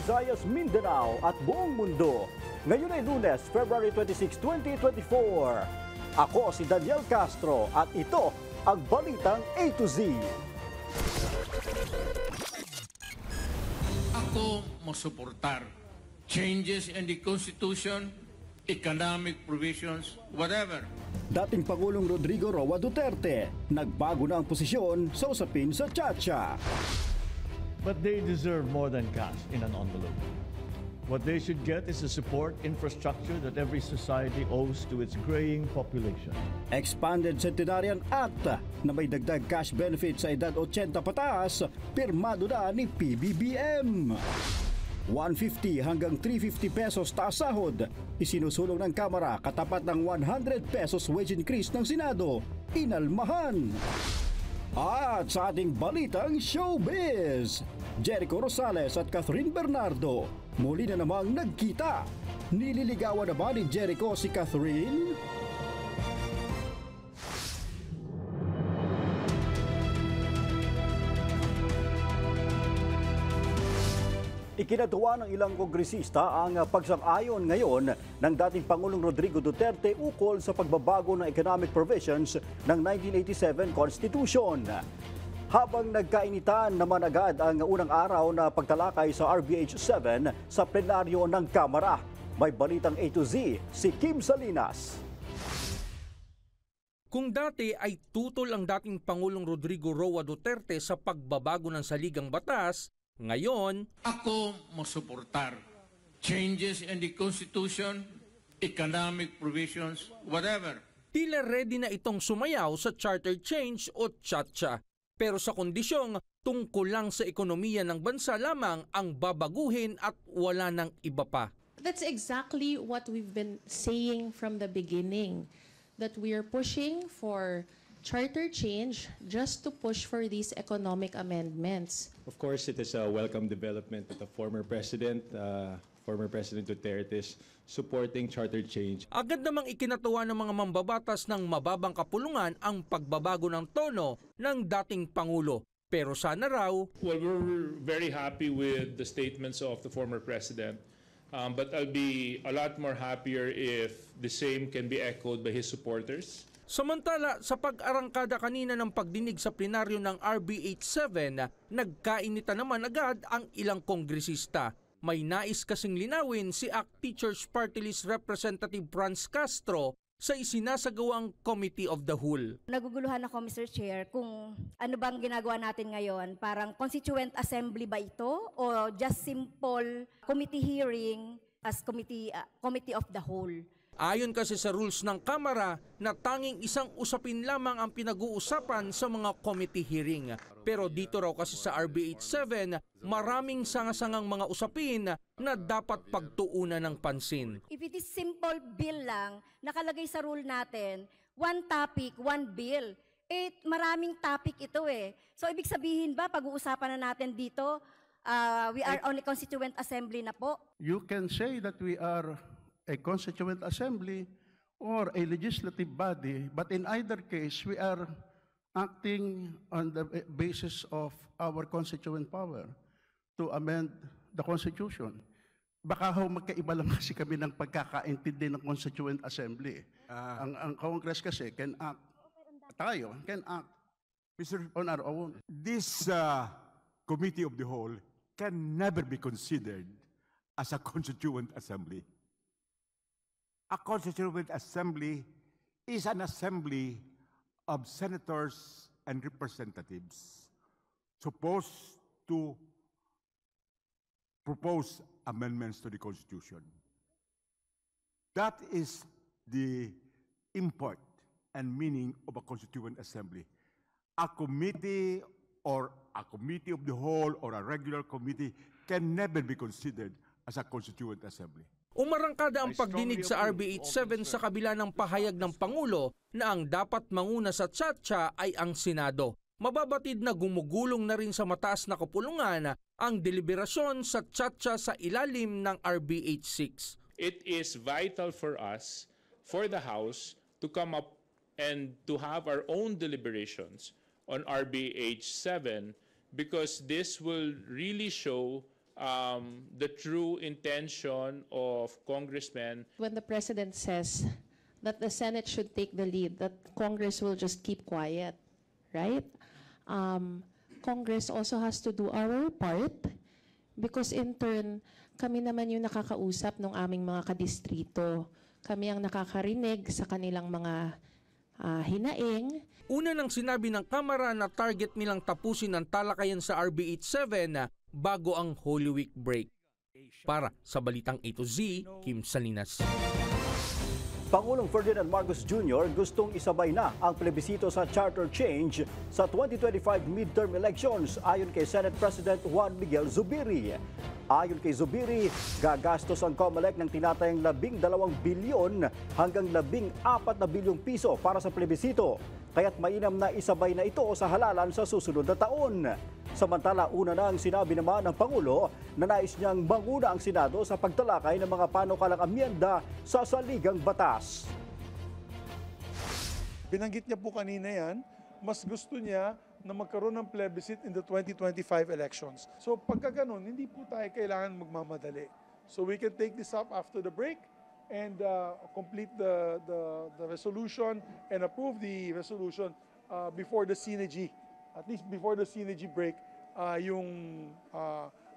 Visayas, Mindanao at buong mundo. Ngayon ay Lunes, February 26, 2024. Ako si Daniel Castro at ito ang Balitang A to Z. Ako masuportar changes in the Constitution, economic provisions, whatever. Dating Pangulong Rodrigo Roa Duterte, nagbago na ang posisyon sa usapin sa Chacha. But they deserve more than cash in an envelope. What they should get is the support infrastructure that every society owes to its graying population. Expanded Centenarian Act na may dagdag cash benefit sa edad 80 pataas, pirmado na ni PBBM. 150 hanggang 350 pesos taas sahod, isinusulong ng Kamara katapat ng 100 pesos wage increase ng Senado, inalmahan. At sa ating balitang showbiz, Jericho Rosales at Catherine Bernardo muli na namang nagkita. Nililigawan na ba ni Jericho si Catherine? Ikinatuwa ng ilang kongresista ang pagsang-ayon ngayon ng dating Pangulong Rodrigo Duterte ukol sa pagbabago ng economic provisions ng 1987 Constitution. Habang nagkainitan naman agad ang unang araw na pagtalakay sa RBH 7 sa plenaryo ng Kamara. May balitang A to Z si Kim Salinas. Kung dati ay tutol ang dating Pangulong Rodrigo Roa Duterte sa pagbabago ng saligang batas, ngayon, Ako masuportar changes in the Constitution, economic provisions, whatever. tila ready na itong sumayaw sa charter change o Chacha. Pero sa kondisyong tungkol lang sa ekonomiya ng bansa lamang ang babaguhin at wala nang iba pa. That's exactly what we've been saying from the beginning, that we are pushing for charter change just to push for these economic amendments. Of course, it is a welcome development that the former President Duterte is supporting charter change. Agad namang ikinatuwa ng mga mambabatas ng mababang kapulungan ang pagbabago ng tono ng dating Pangulo. Pero sana raw, Well, we're very happy with the statements of the former President. But I'll be a lot more happier if the same can be echoed by his supporters. samantala sa pag-arangkada kanina ng pagdinig sa plenaryo ng RBH 7, nagkainita naman agad ang ilang kongresista. May nais kasing linawin si ACT Teachers Party List Representative Franz Castro sa isinasagawang Committee of the Whole. Naguguluhan ako, Mr. Chair, kung ano bang ginagawa natin ngayon. Parang constituent assembly ba ito o just simple committee hearing as committee of the whole? Ayon kasi sa rules ng Kamara na tanging isang usapin lamang ang pinag-uusapan sa mga committee hearing. Pero dito raw kasi sa RBH 7, maraming sangasangang mga usapin na dapat pagtuunan ng pansin. If it is simple bill lang, nakalagay sa rule natin, one topic, one bill. Maraming topic ito eh. So ibig sabihin ba, pag-uusapan na natin dito, we are only constituent assembly na po? You can say that we are a constituent assembly or a legislative body, but in either case, we are acting on the basis of our constituent power to amend the Constitution. Baka magkaiba lang kasi kami ng pagkakaintindi ng Constituent Assembly. Ang Congress kasi can act, tayo can act on our own. This Committee of the Whole can never be considered as a constituent assembly. A constituent assembly is an assembly of senators and representatives supposed to propose amendments to the Constitution. That is the import and meaning of a constituent assembly. A committee or a committee of the whole or a regular committee can never be considered as a constituent assembly. Umarangkada ang pagdinig sa RBH 7 sa kabila ng pahayag ng Pangulo na ang dapat manguna sa Chacha ay ang Senado. Mababatid na gumugulong na rin sa mataas na kapulungan ang deliberasyon sa Chacha sa ilalim ng RBH 6. It is vital for us, for the House, to come up and to have our own deliberations on RBH 7 because this will really show the true intention of congressmen. When the President says that the Senate should take the lead, that Congress will just keep quiet, right? Congress also has to do our part because in turn, kami naman yung nakakausap ng aming mga kadistrito. Kami ang nakakarinig sa kanilang mga hinaing. Una nang sinabi ng Kamara na target nilang tapusin ang talakayan sa RB 87 bago ang Holy Week break. Para sa Balitang A to Z, Kim Salinas. Pangulong Ferdinand Marcos Jr. gustong isabay na ang plebisito sa charter change sa 2025 midterm elections ayon kay Senate President Juan Miguel Zubiri. Ayon kay Zubiri, gagastos ang COMELEC ng tinatayang 12 bilyon hanggang 14 na bilyong piso para sa plebisito. Kaya't mainam na isabay na ito sa halalan sa susunod na taon. Samantala, una nang sinabi naman ng Pangulo na nais niyang manguna ang Senado sa pagtalakay ng mga panukalang amyenda sa saligang batas. Binanggit niya po kanina yan, mas gusto niya na magkaroon ng plebiscite in the 2025 elections. So pagka ganun, hindi po tayo kailangan magmamadali. So we can take this up after the break and complete the resolution and approve the resolution before the synergy. At least before the synergy break, yung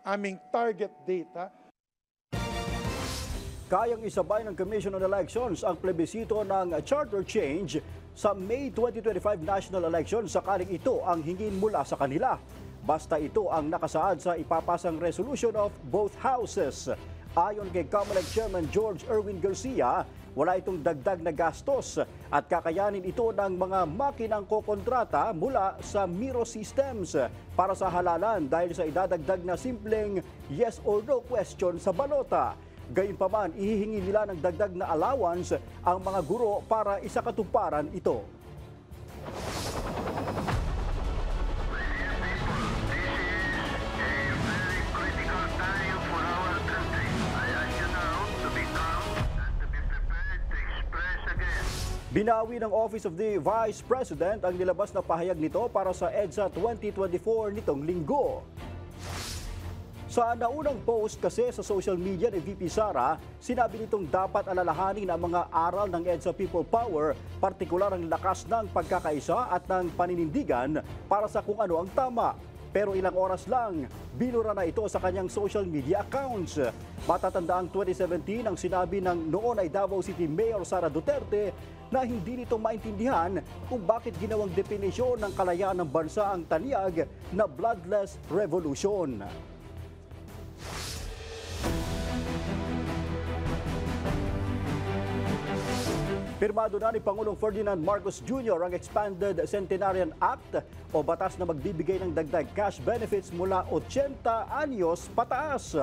aming target date. Kayang isabay ng Commission on Elections ang plebisito ng charter change sa May 2025 national elections sakaling ito ang hingin mula sa kanila. Basta ito ang nakasaad sa ipapasang resolution of both houses. Ayon kay COMELEC Chairman George Erwin Garcia, wala itong dagdag na gastos at kakayanin ito ng mga makinang kokontrata mula sa Miro Systems para sa halalan dahil sa idadagdag na simpleng yes or no question sa balota. Gayunpaman, ihihingi nila ng dagdag na allowance ang mga guro para isakatuparan ito. Binawi ng Office of the Vice President ang nilabas na pahayag nito para sa EDSA 2024 nitong linggo. Sa naunang post kasi sa social media ni VP Sara, sinabi nitong dapat alalahanin ang mga aral ng EDSA People Power, partikular ang lakas ng pagkakaisa at ng paninindigan para sa kung ano ang tama. Pero ilang oras lang, binura na ito sa kanyang social media accounts. Matatandaang 2017 ang sinabi ng noon ay Davao City Mayor Sara Duterte na hindi nito maintindihan kung bakit ginawang definisyon ng kalayaan ng bansa ang tanyag na bloodless revolution. Pirmado na ni Pangulong Ferdinand Marcos Jr. ang Expanded Centenarian Act o batas na magbibigay ng dagdag cash benefits mula 80 anyos pataas.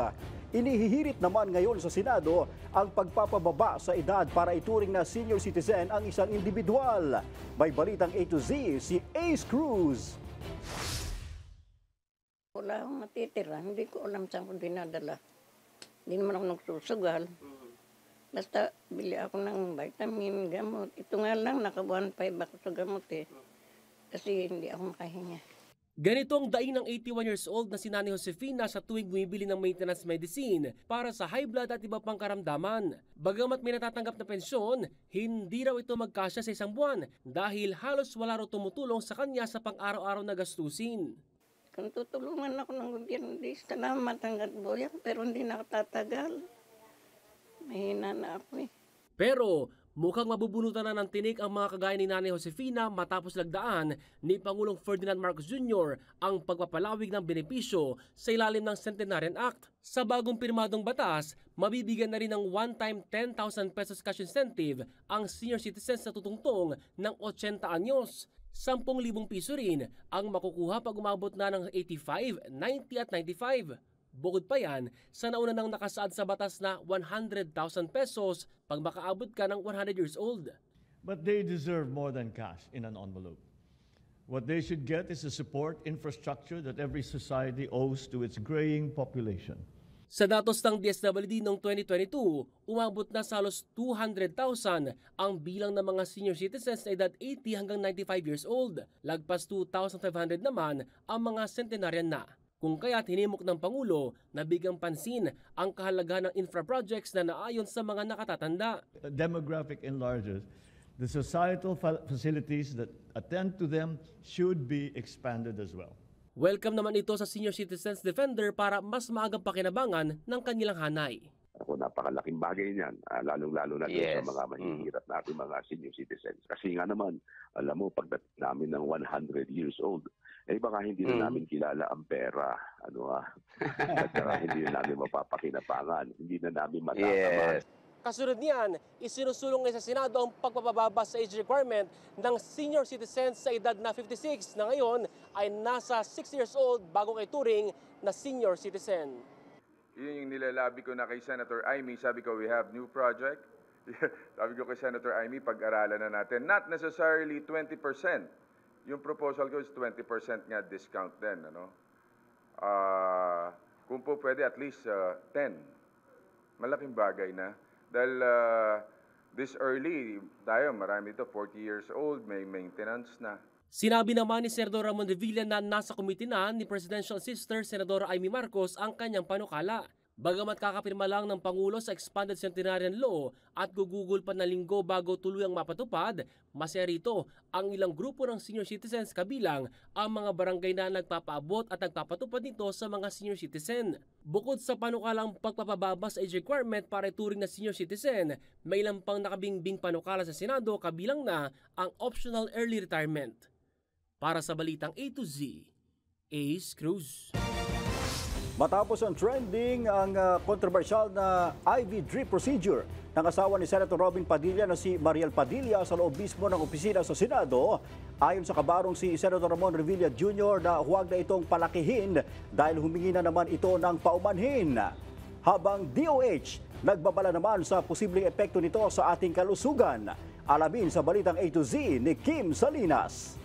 Inihihirit naman ngayon sa Senado ang pagpapababa sa edad para ituring na senior citizen ang isang individual. May balitang A to Z si Ace Cruz. Wala akong matitira, hindi ko alam saan ko dinadala. Hindi naman ako nagsusugal. Basta bili ako ng vitamin, gamot. Ito nga lang, naka-1.5 ako sa gamot eh. Kasi hindi ako makahinga. Ganito ang daing ng 81 years old na si Nanay Josefina sa tuwing bumibili ng maintenance medicine para sa high blood at iba pang karamdaman. Bagamat may natatanggap na pensyon, hindi raw ito magkasya sa isang buwan dahil halos wala raw tumutulong sa kanya sa pang-araw-araw na gastusin. Kung tutulungan ako ng gobyerno, di sana matanggap mo yan, pero hindi nakatatagal. Mahina na ako eh. Pero mukhang mabubunutan na ng tinik ang mga kagaya ni Nanay Josefina matapos lagdaan ni Pangulong Ferdinand Marcos Jr. ang pagpapalawig ng benepisyo sa ilalim ng Centenarian Act. Sa bagong pirmadong batas, mabibigyan na rin ng one-time 10,000 pesos cash incentive ang senior citizens na tutungtong ng 80 anyos. 10,000 piso rin ang makukuha pag umabot na ng 85, 90 at 95. Bukod pa yan, sa nauna nang nakasaad sa batas na 100,000 pesos pag makaabot ka ng 100 years old. But they deserve more than cash in an envelope. What they should get is a support infrastructure that every society owes to its graying population. Sa datos ng DSWD noong 2022, umabot na sa halos 200,000 ang bilang ng mga senior citizens na edad 80 hanggang 95 years old. Lagpas 2,500 naman ang mga centenarian na. Kung kaya't hinimok ng Pangulo na bigyang pansin ang kahalagahan ng infra projects na naayon sa mga nakatatanda. Demographic enlargers, the societal facilities that attend to them should be expanded as well. Welcome naman ito sa Senior Citizens Defender para mas maagang pakinabangan ng kanilang hanay. Ako, napakalaking bagay niyan, lalong-lalo na sa mga mahihirap natin mga senior citizens. Kasi nga naman, alam mo, pagdating namin ng 100 years old, baka hindi na namin kilala ang pera. At hindi na namin mapapakinabangan, hindi na namin matataman. Kasunod niyan, isinusulong na sa Senado ang pagpapababa sa age requirement ng senior citizens sa edad na 56 na ngayon ay nasa 6 years old bago kay turing na senior citizen. Yun yung nilalabi ko na kay Senator Amy. Sabi ko, we have new project. Sabi ko kay Senator Amy, pag-aralan na natin. Not necessarily 20%. Yung proposal ko is 20% nga discount din. Kung po pwede, at least 10. Malaking bagay na. Dahil this early, tayo, marami ito, 40 years old, may maintenance na. Sinabi naman ni Senador Ramon Revilla na nasa komite na ni Presidential Sister Senadora Amy Marcos ang kanyang panukala. Bagamat kakapirma lang ng Pangulo sa Expanded Centenarian Law at gugugol pa na linggo bago tuluyang mapatupad, masaya rito ang ilang grupo ng senior citizens kabilang ang mga barangay na nagpapaabot at nagpapatupad nito sa mga senior citizen. Bukod sa panukalang pagpapababa sa age requirement para ituring na senior citizen, may ilang pang nakabingbing panukala sa Senado kabilang na ang optional early retirement. Para sa Balitang A to Z, Ace Cruz. Matapos ang trending ang kontrobersyal na IV drip procedure ng asawa ni Senator Robin Padilla na si Mariel Padilla sa loob mismo ng opisina sa Senado, ayon sa kabarong si Senator Ramon Revilla Jr. na huwag na itong palakihin dahil humingi na naman ito ng paumanhin. Habang DOH, nagbabala naman sa posibleng epekto nito sa ating kalusugan. Alamin sa Balitang A to Z ni Kim Salinas.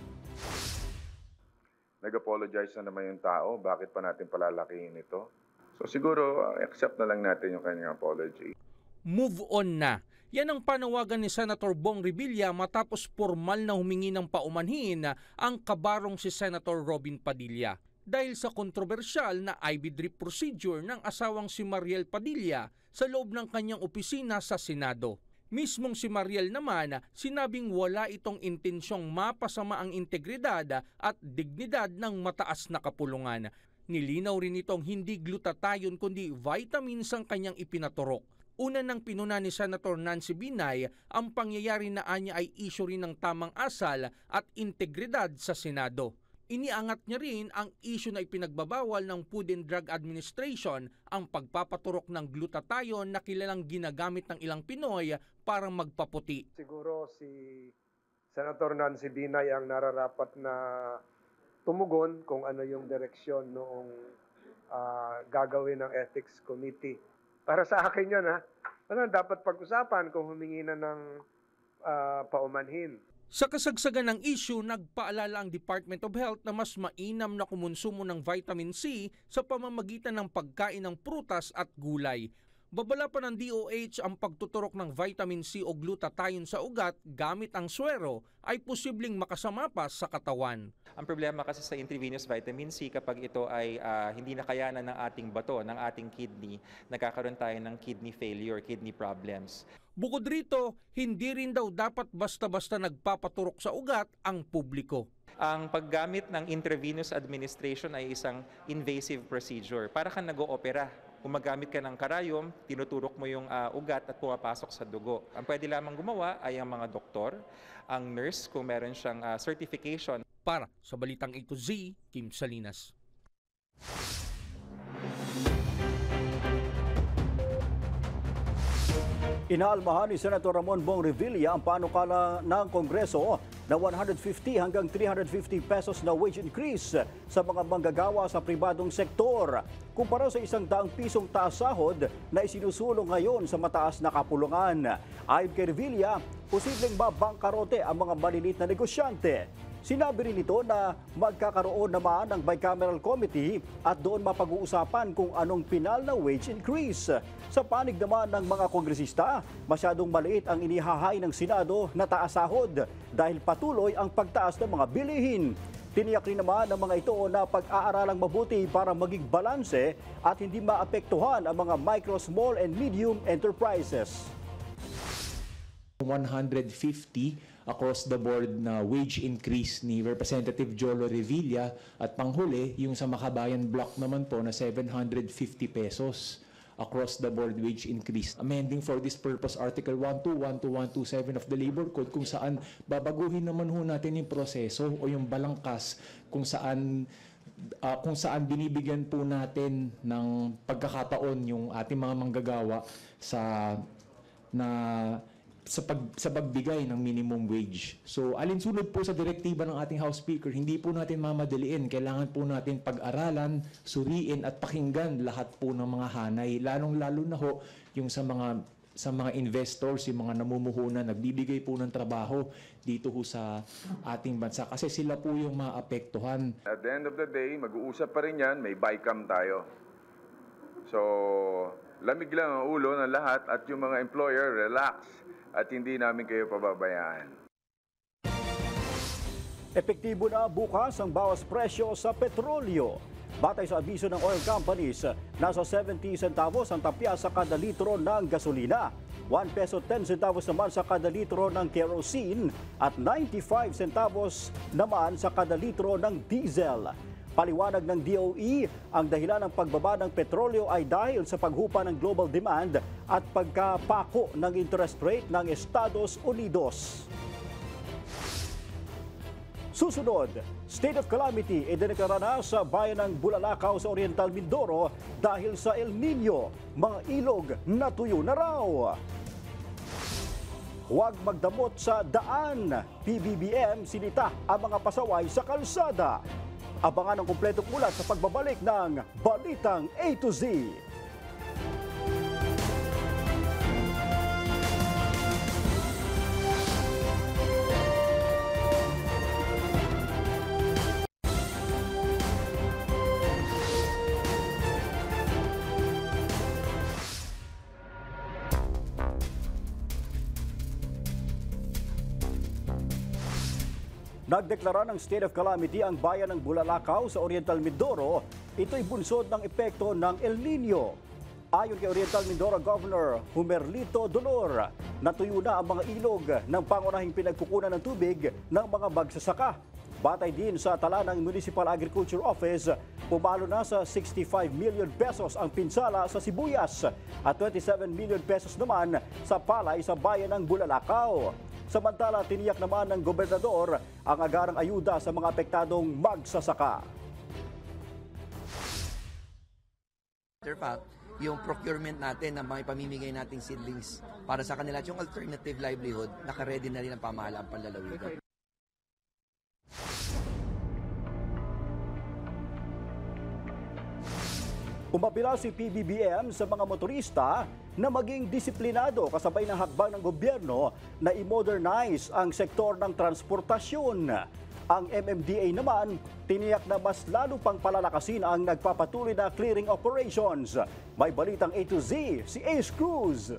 Nag-apologize na naman yung tao, bakit pa natin palalakihin ito? So siguro, accept na lang natin yung kanyang apology. Move on na. Yan ang panawagan ni Senator Bong Revilla matapos formal na humingi ng paumanhin ang kabarong si Senator Robin Padilla. Dahil sa kontrobersyal na IV drip procedure ng asawang si Mariel Padilla sa loob ng kanyang opisina sa Senado. Mismong si Mariel naman sinabing wala itong intensyong mapasama ang integridad at dignidad ng mataas na kapulungan. Nilinaw rin itong hindi glutathione kundi vitamins ang kanyang ipinaturok. Una nang pinuna ni Senator Nancy Binay, ang pangyayari na anya ay issue rin ng tamang asal at integridad sa Senado. Iniangat niya rin ang issue na ipinagbabawal ng Food and Drug Administration ang pagpapaturok ng glutathione na kilalang ginagamit ng ilang Pinoy para magpaputi. Siguro si Senator Nancy Binay ang nararapat na tumugon kung ano yung direksyon noong gagawin ng Ethics Committee. Para sa akin yan, ano dapat pag-usapan kung humingi na ng paumanhin. Sa kasagsagan ng issue, nagpaalala ang Department of Health na mas mainam na kumonsumo ng vitamin C sa pamamagitan ng pagkain ng prutas at gulay. Babala pa ng DOH ang pagtuturok ng vitamin C o glutathione sa ugat gamit ang suwero ay posibleng makasama pa sa katawan. Ang problema kasi sa intravenous vitamin C kapag ito ay hindi nakayanan ng ating bato, ng ating kidney, nagkakaroon tayo ng kidney failure, kidney problems. Bukod rito, hindi rin daw dapat basta-basta nagpapaturok sa ugat ang publiko. Ang paggamit ng intravenous administration ay isang invasive procedure. Para kang nag-oopera. Gumagamit ka ng karayom, tinuturok mo yung ugat at pumapasok sa dugo. Ang pwede lamang gumawa ay ang mga doktor, ang nurse kung meron siyang certification. Para sa Balitang A to Z, Kim Salinas. Inaalmahan ni Senator Ramon Bong Revilla ang panukala ng Kongreso na 150 hanggang 350 pesos na wage increase sa mga manggagawa sa pribadong sektor kumpara sa 100 pisong taas sahod na isinusulong ngayon sa mataas na kapulungan. Ayon kay Revilla, posibleng mabangkarote ang mga maliliit na negosyante. Sinabi rin ito na magkakaroon naman ng bicameral committee at doon mapag-uusapan kung anong pinal na wage increase. Sa panig naman ng mga kongresista, masyadong maliit ang inihahain ng Senado na taas sahod dahil patuloy ang pagtaas ng mga bilihin. Tiniyak rin naman ng mga ito na pag-aaralang mabuti para maging balanse at hindi maapektuhan ang mga micro, small and medium enterprises. 150 across the board na wage increase ni Representative Jolo Revilla at panghuli yung sa Makabayan Block naman po na 750 pesos across the board wage increase. Amending for this purpose Article 121 to 127 of the Labor Code kung saan babaguhin naman ho natin yung proseso o yung balangkas kung saan binibigyan po natin ng pagkakataon yung ating mga manggagawa sa pagbigay ng minimum wage. So alinsunod po sa direktiba ng ating House Speaker, hindi po natin mamadaliin. Kailangan po natin pag-aralan, suriin at pakinggan lahat po ng mga hanay. Lalong-lalo na ho yung sa mga investors, yung mga namumuhunan, nagbibigay po ng trabaho dito ho sa ating bansa. Kasi sila po yung maapektuhan. At the end of the day, mag-uusap pa rin yan, may BICAM tayo. So, lamig lang ang ulo ng lahat at yung mga employer, relax. At hindi namin kayo pababayaan. Epektibo na bukas ang bawas presyo sa petrolyo. Batay sa abiso ng oil companies, nasa 70 centavos ang tapya sa kada litro ng gasolina, 1 peso 10 centavos naman sa kada litro ng kerosene at 95 centavos naman sa kada litro ng diesel. Paliwanag ng DOE, ang dahilan ng pagbaba ng petrolyo ay dahil sa paghupa ng global demand at pagkapako ng interest rate ng Estados Unidos. Susunod, state of calamity idineklara na sa bayan ng Bulalakaw sa Oriental Mindoro dahil sa El Nino. Mga ilog natuyo na raw. Huwag magdamot sa daan. PBBM sinita ang mga pasaway sa kalsada. Abangan ang kumpletong ulat sa pagbabalik ng Balitang A to Z. Nagdeklara ng state of calamity ang bayan ng Bulalakaw sa Oriental Mindoro. Ito'y bunsod ng epekto ng El Nino. Ayon kay Oriental Mindoro Governor Humerlito Dolor, natuyo na ang mga ilog ng pangunahing pinagkukunan ng tubig ng mga magsasaka. Batay din sa tala ng Municipal Agriculture Office, pumalo na sa 65 million pesos ang pinsala sa sibuyas at 27 million pesos naman sa palay sa bayan ng Bulalakaw. Samantala, tiniyak naman ng gobernador ang agarang ayuda sa mga apektadong magsasaka. Matter of fact, yung procurement natin ng mga ipamimigay nating seedlings para sa kanila, yung alternative livelihood, naka-ready na rin ang pamahalaan panlalawigan. Umapila si PBBM sa mga motorista na maging disiplinado kasabay ng hakbang ng gobyerno na i-modernize ang sektor ng transportasyon. Ang MMDA naman, tiniyak na mas lalo pang palalakasin ang nagpapatuloy na clearing operations. May balitang A to Z, si Ace Cruz.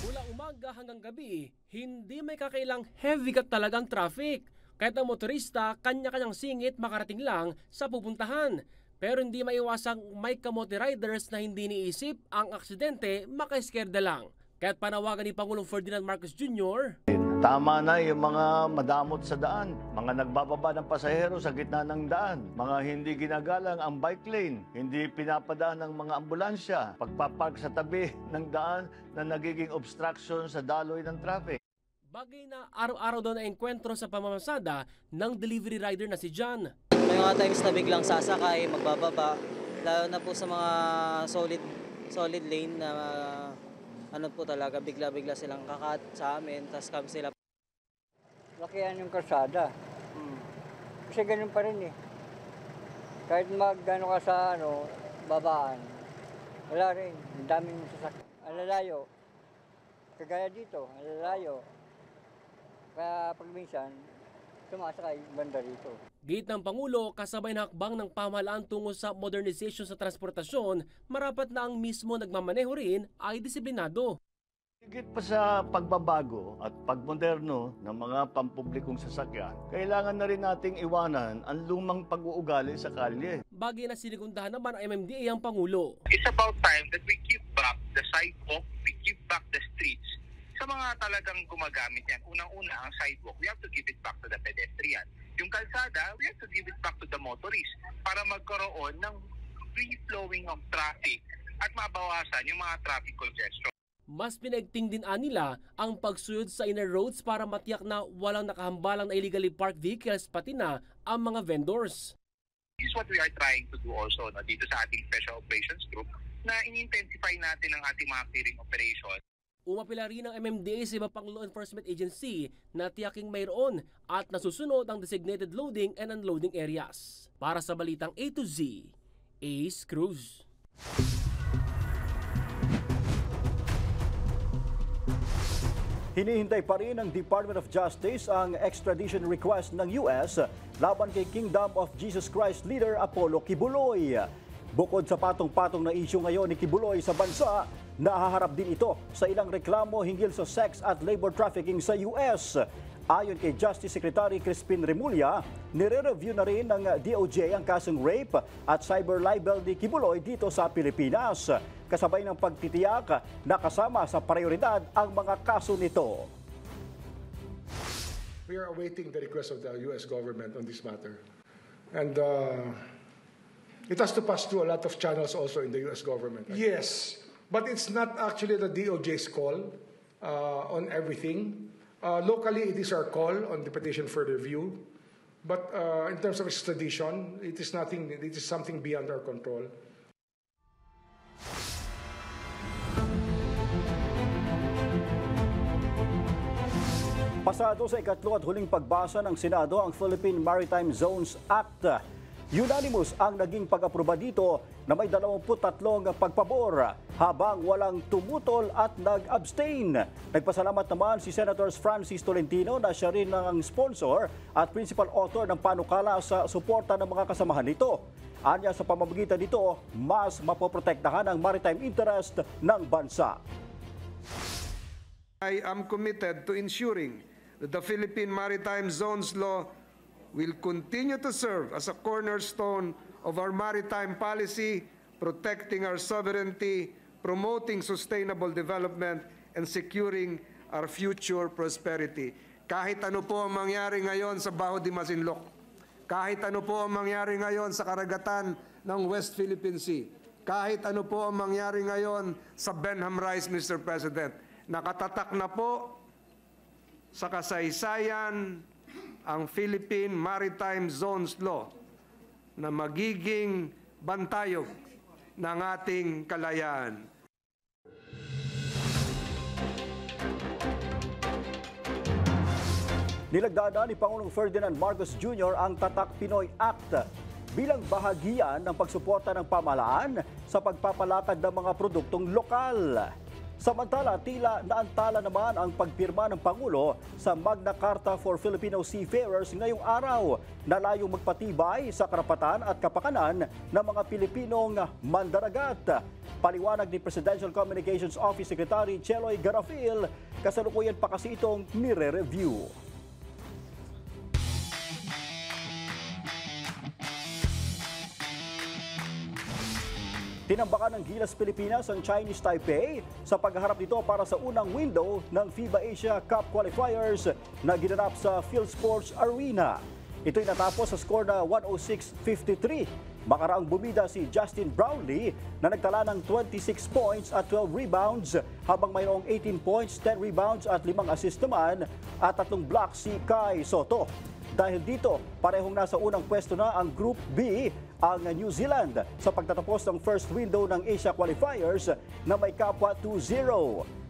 Mula umaga hanggang gabi, hindi may kakailang heavy cut talagang traffic. Kahit ang motorista, kanya-kanyang singit makarating lang sa pupuntahan. Pero hindi maiwasang may kamote riders na hindi niisip ang aksidente makaiskerda lang. Kaya't panawagan ni Pangulong Ferdinand Marcos Jr. Tama na yung mga madamot sa daan, mga nagbababa ng pasahero sa gitna ng daan, mga hindi ginagalang ang bike lane, hindi pinapadaan ng mga ambulansya, pagpapark sa tabi ng daan na nagiging obstruction sa daloy ng traffic. Bagay na araw-araw daw na enkwentro sa pamamasada ng delivery rider na si John. May mga times na biglang sasakay, magbababa, lalo na po sa mga solid lane na ano po talaga, bigla-bigla silang kakat sa amin, tapos kami sila. Lakihan yung kalsada. Kasi ganun pa rin eh. Kahit mag-ano ka sa babaan, wala rin. Ang daming sasakyan. Alalayo. Kagaya dito, alalayo. Kaya pag minsan, sumasakay banda rito. Gate ng Pangulo, kasabay na hakbang ng pamahalaan tungo sa modernization sa transportasyon, marapat na ang mismo nagmamaneho rin ay disiplinado. Higit pa sa pagbabago at pagmoderno ng mga pampublikong sasakyan, kailangan na rin nating iwanan ang lumang pag-uugali sa kalye. Bagay na sinigundahan naman ang MMDA ang Pangulo. It's about time that we give back the sidewalk, we give back the streets sa mga talagang gumagamit yan. Unang-una, ang sidewalk, we have to give it back to the pedestrian. Yung kalsada, we have to give it back to the motorist para magkaroon ng free-flowing of traffic at mabawasan yung mga traffic congestion. Mas pinagting din nila ang pagsuyod sa inner roads para matiyak na walang nakahambalang na illegally parked vehicles pati na ang mga vendors. This is what we are trying to do also dito sa ating Special Operations Group na in-intensify natin ang ating mga clearing operations. Umapila rin ang MMDA sa iba pang law enforcement agency na tiyaking mayroon at nasusunod ang designated loading and unloading areas. Para sa Balitang A to Z, Ace Cruz. Hinihintay pa rin ng Department of Justice ang extradition request ng US laban kay Kingdom of Jesus Christ leader Apollo Kibuloy. Bukod sa patong-patong na isyu ngayon ni Kibuloy sa bansa, nahaharap din ito sa ilang reklamo hinggil sa sex at labor trafficking sa US. Ayon kay Justice Secretary Crispin Remulla, nire-review na rin ng DOJ ang kasong rape at cyber libel ni Kibuloy dito sa Pilipinas. Kasabay ng pagtitiyak na kasama sa prioridad ang mga kaso nito. We are awaiting the request of the U.S. government on this matter. And it has to pass through a lot of channels also in the U.S. government. Yes, but it's not actually the DOJ's call on everything. Locally, it is our call on the petition for review. But in terms of extradition, it is something beyond our control. Pasado sa ikatlo at huling pagbasa ng Senado ang Philippine Maritime Zones Act. Unanimous ang naging pag-aproba dito na may 23 pagpabor habang walang tumutol at nag-abstain. Nagpasalamat naman si Senators Francis Tolentino na siya rin ang sponsor at principal author ng panukala sa suporta ng mga kasamahan nito. Anya sa pamamagitan nito, mas mapoprotektahan ang maritime interest ng bansa. I am committed to ensuring that the Philippine Maritime Zones Law will continue to serve as a cornerstone of our maritime policy, protecting our sovereignty, promoting sustainable development, and securing our future prosperity. Kahit ano po ang mangyari ngayon sa Baho de Masinloc, kahit ano po ang mangyari ngayon sa karagatan ng West Philippine Sea, kahit ano po ang mangyari ngayon sa Benham Rise, Mr. President, nakatatak na po sa kasaysayan ang Philippine Maritime Zones Law na magiging bantayog ng ating kalayaan. Nilagdaan ni Pangulong Ferdinand Marcos Jr. ang Tatak Pinoy Act bilang bahagian ng pagsuporta ng pamahalaan sa pagpapalakad ng mga produktong lokal. Samantala, tila naantala naman ang pagpirma ng Pangulo sa Magna Carta for Filipino Seafarers ngayong araw na layong magpatibay sa karapatan at kapakanan ng mga Pilipinong mandaragat. Paliwanag ni Presidential Communications Office Secretary Cheloy Garafil, kasalukuyan pa kasi itong nire-review. Tinambakan ng Gilas Pilipinas ang Chinese Taipei sa pagharap nito para sa unang window ng FIBA Asia Cup Qualifiers na ginanap sa PhilSports Arena. Ito'y natapos sa score na 106-53. Makaraang bumida si Justin Brownlee na nagtala ng 26 points at 12 rebounds habang mayroong 18 points, 10 rebounds at 5 assist naman at 3 blocks si Kai Soto. Dahil dito, parehong nasa unang pwesto na ang Group B ang New Zealand sa pagtatapos ng first window ng Asia Qualifiers na may kapwa 2-0.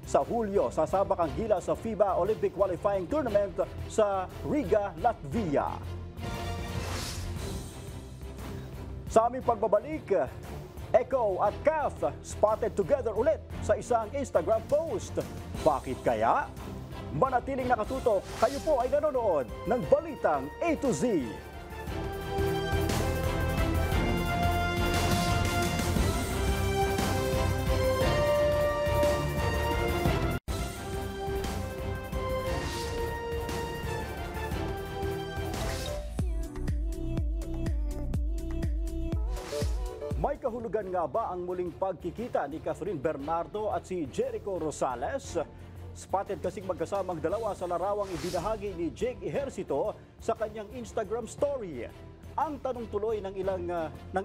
Sa Hulyo, sasabak ang Gilas sa FIBA Olympic Qualifying Tournament sa Riga, Latvia. Sa aming pagbabalik, Echo at Kath spotted together ulit sa isang Instagram post. Bakit kaya? Manatiling nakatutok, kayo po ay nanonood ng Balitang A to Z. May kahulugan nga ba ang muling pagkikita ni Catherine Bernardo at si Jericho Rosales? Spotted kasing magkasamang dalawa sa larawang ibinahagi ni Jake Ejercito sa kanyang Instagram story. Ang tanong tuloy ng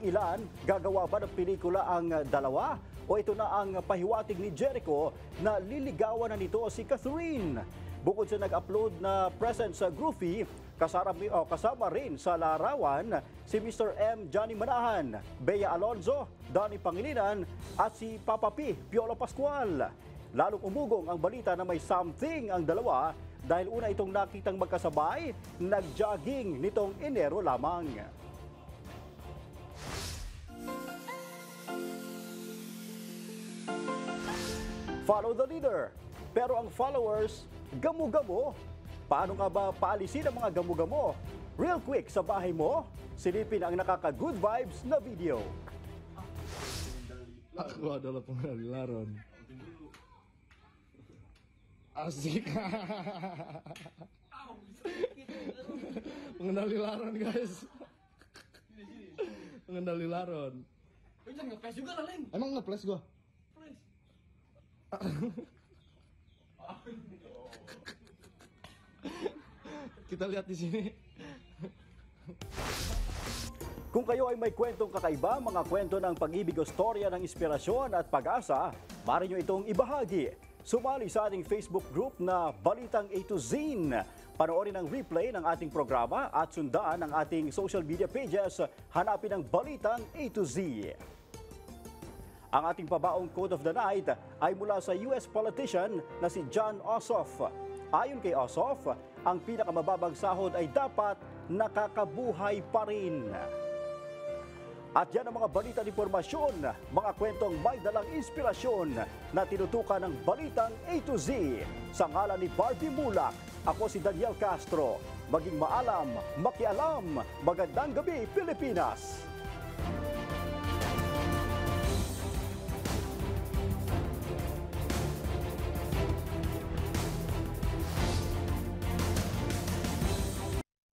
ilan, gagawa ba ng pelikula ang dalawa? O ito na ang pahiwatig ni Jericho na liligawan na nito si Catherine? Bukod sa nag-upload na present sa Groovy, kasama rin sa larawan si Mr. M. Johnny Manahan, Bea Alonzo, Donnie Pangilinan at si Papa P. Piolo Pascual. Lalong umugong ang balita na may something ang dalawa dahil una itong nakitang magkasabay, nag-jogging nitong Enero lamang. Follow the leader. Pero ang followers, gamo-gamo. Paano nga ba paalisin ang mga gamo-gamo? Real quick sa bahay mo, silipin ang nakaka-good vibes na video. Ako adalah pengendali Asik. Pengendali laron, guys. Pengendali laron. Jangan nge-flash juga lah, Leng. Emang nge-flash gua? Kita lihat di sini. Kung kayo ay may kwentong kakaiba, mga kwento ng pag-ibig o storya ng inspirasyon at pag-asa, maaari nyo itong ibahagi. Sumali sa ating Facebook group na Balitang A to Z. Panoorin ang replay ng ating programa at sundaan ang ating social media pages. Hanapin ang Balitang A to Z. Ang ating pabaong quote of the night ay mula sa US politician na si John Ossoff. Ayon kay Ossoff, ang pinakamababang sahod ay dapat nakakabuhay pa rin. At yan ang mga balita at impormasyon, mga kwentong may dalang inspirasyon na tinutukan ng Balitang A to Z. Sa ngalan ni Barbie Mulak, ako si Daniel Castro. Maging maalam, makialam, magandang gabi Pilipinas!